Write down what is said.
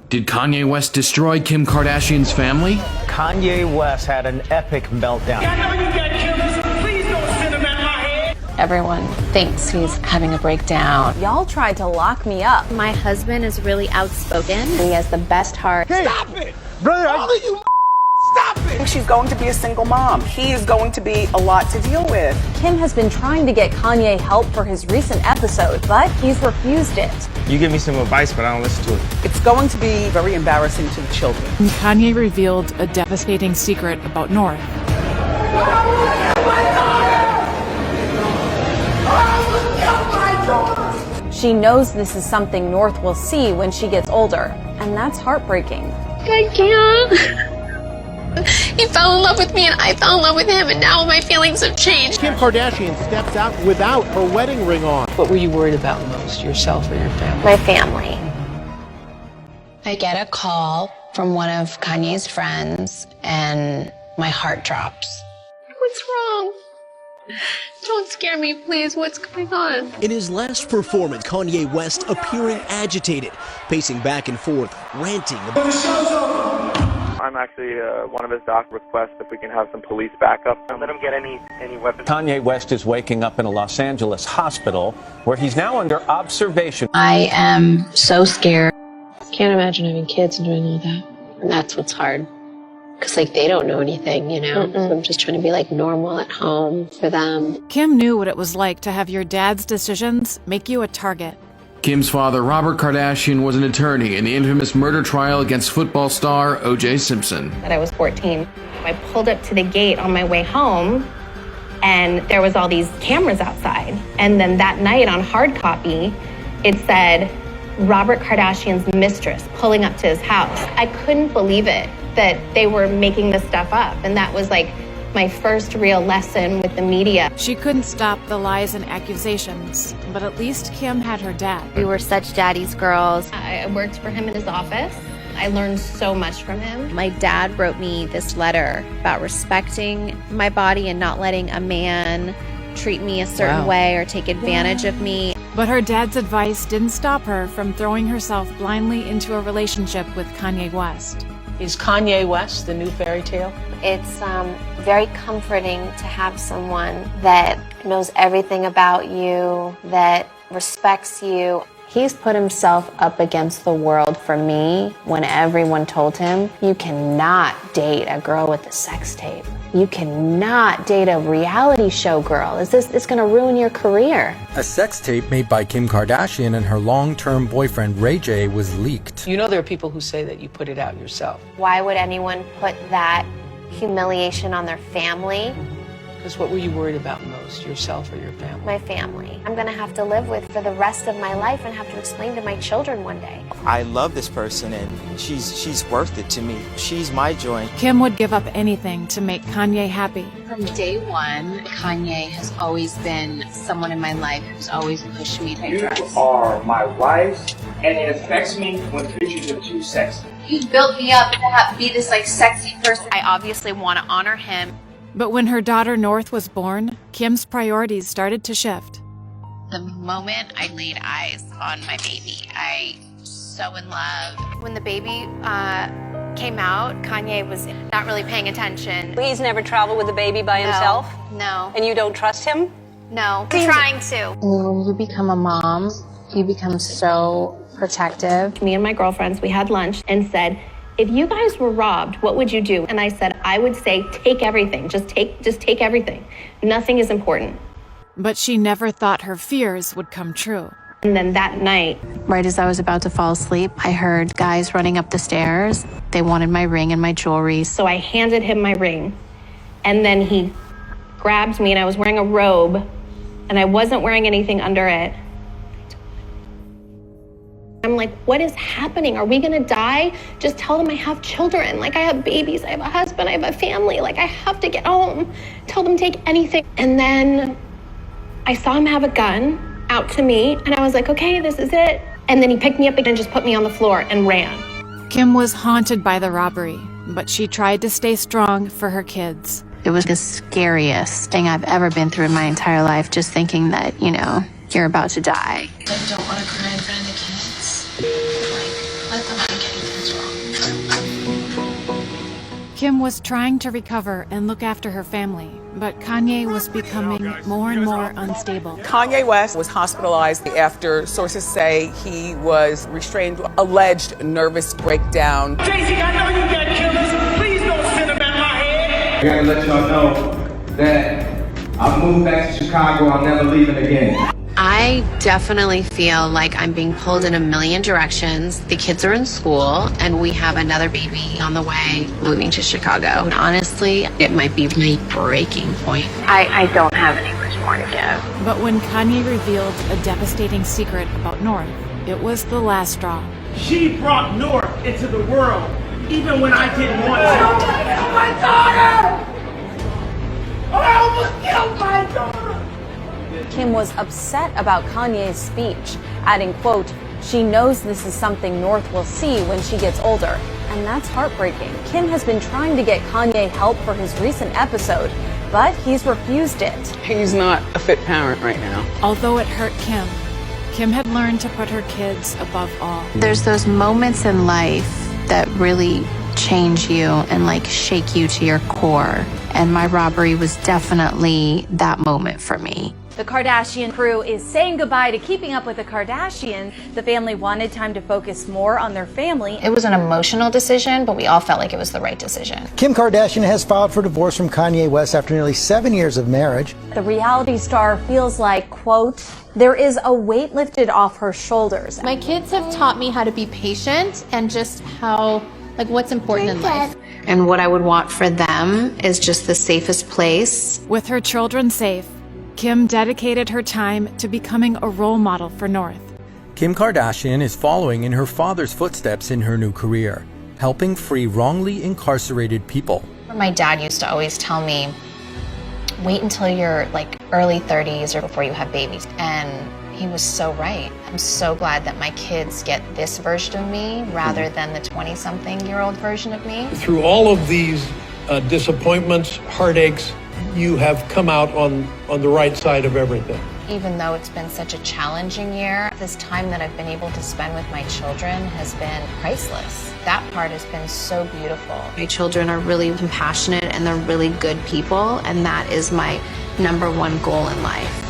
Did Kanye West destroy Kim Kardashian's family? Kanye West had an epic meltdown. I know you got killers. Please don't send them at my head. Everyone thinks he's having a breakdown. Y'all tried to lock me up. My husband is really outspoken. He has the best heart. Hey, stop it! Brother, all of you stop it! She's going to be a single mom. He is going to be a lot to deal with. Kim has been trying to get Kanye help for his recent episode, but he's refused it. You give me some advice, but I don't listen to it. It's going to be very embarrassing to the children. Kanye revealed a devastating secret about North. She knows this is something North will see when she gets older, and that's heartbreaking. I can't. He fell in love with me and I fell in love with him, and now my feelings have changed. Kim Kardashian steps out without her wedding ring on. What were you worried about most, yourself or your family? My family. I get a call from one of Kanye's friends and my heart drops. What's wrong? Don't scare me, please. What's going on? In his last performance, Kanye West appearing agitated, pacing back and forth, ranting. I'm actually one of his doc requests if we can have some police backup. Don't let him get any weapons. Kanye West is waking up in a Los Angeles hospital where he's now under observation. I am so scared. Can't imagine having kids and doing all that. And that's what's hard. Because, they don't know anything, So I'm just trying to be, normal at home for them. Kim knew what it was like to have your dad's decisions make you a target. Kim's father, Robert Kardashian, was an attorney in the infamous murder trial against football star O.J. Simpson. I was 14. I pulled up to the gate on my way home, and there was all these cameras outside. And then that night on hard copy, it said, Robert Kardashian's mistress pulling up to his house. I couldn't believe it that they were making this stuff up. And that was my first real lesson with the media. She couldn't stop the lies and accusations, but at least Kim had her dad. We were such daddy's girls. I worked for him in his office. I learned so much from him. My dad wrote me this letter about respecting my body and not letting a man treat me a certain way or take advantage of me. But her dad's advice didn't stop her from throwing herself blindly into a relationship with Kanye West. Is Kanye West the new fairy tale? It's very comforting to have someone that knows everything about you, that respects you. He's put himself up against the world for me when everyone told him, you cannot date a girl with a sex tape. You cannot date a reality show girl. It's going to ruin your career. A sex tape made by Kim Kardashian and her long-term boyfriend Ray J was leaked. You know there are people who say that you put it out yourself. Why would anyone put that humiliation on their family? Because what were you worried about most, yourself or your family? My family. I'm going to have to live with for the rest of my life and have to explain to my children one day. I love this person and she's worth it to me. She's my joy. Kim would give up anything to make Kanye happy. From day one, Kanye has always been someone in my life who's always pushed me to dress. You are my wife, and it affects me when pictures are too sexy. He built me up to be this sexy person. I obviously want to honor him. But when her daughter North was born, Kim's priorities started to shift. The moment I laid eyes on my baby, I was so in love. When the baby came out, Kanye was not really paying attention. He's never traveled with the baby by himself? No. And you don't trust him? No. I'm trying to. When you become a mom, you become so protective. Me and my girlfriends, we had lunch and said, if you guys were robbed, what would you do? And I said, I would say, take everything. Just take everything. Nothing is important. But she never thought her fears would come true. And then that night, right as I was about to fall asleep, I heard guys running up the stairs. They wanted my ring and my jewelry. So I handed him my ring. And then he grabbed me, and I was wearing a robe, and I wasn't wearing anything under it. I'm like, what is happening? Are we gonna die? Just tell them I have children. I have babies, I have a husband, I have a family. I have to get home. Tell them take anything. And then I saw him have a gun out to me, and I was like, okay, this is it. And then he picked me up and just put me on the floor and ran. Kim was haunted by the robbery, but she tried to stay strong for her kids. It was the scariest thing I've ever been through in my entire life, just thinking that, you're about to die. I don't want to cry in front of the kids. Let them forget it. Kim was trying to recover and look after her family, but Kanye was becoming more and more unstable. Kanye West was hospitalized after sources say he was restrained, alleged nervous breakdown. Tracy, I know you got killers. Please don't send them at my head. I gotta let y'all know that I've moved back to Chicago. I'm never leaving again. I definitely feel like I'm being pulled in a million directions. The kids are in school, and we have another baby on the way, moving to Chicago. And honestly, it might be my breaking point. I don't have any much more to give. But when Kanye revealed a devastating secret about North, it was the last straw. She brought North into the world, even when I didn't want to. I almost killed my daughter! I almost killed my daughter! Kim was upset about Kanye's speech, adding, quote, "She knows this is something North will see when she gets older." And that's heartbreaking. Kim has been trying to get Kanye help for his recent episode, but he's refused it. He's not a fit parent right now. Although it hurt Kim, Kim had learned to put her kids above all. There's those moments in life that really change you and like shake you to your core. And my robbery was definitely that moment for me. The Kardashian crew is saying goodbye to keeping up with the Kardashians. The family wanted time to focus more on their family. It was an emotional decision, but we all felt like it was the right decision. Kim Kardashian has filed for divorce from Kanye West after nearly 7 years of marriage. The reality star feels like, quote, there is a weight lifted off her shoulders. My kids have taught me how to be patient and just how, like, what's important in life. And what I would want for them is just the safest place. With her children safe, Kim dedicated her time to becoming a role model for North. Kim Kardashian is following in her father's footsteps in her new career, helping free wrongly incarcerated people. My dad used to always tell me, wait until you're like early 30s or before you have babies. And he was so right. I'm so glad that my kids get this version of me rather than the 20-something-year-old version of me. Through all of these disappointments, heartaches, you have come out on the right side of everything. Even though it's been such a challenging year, this time that I've been able to spend with my children has been priceless. That part has been so beautiful. My children are really compassionate and they're really good people, and that is my #1 goal in life.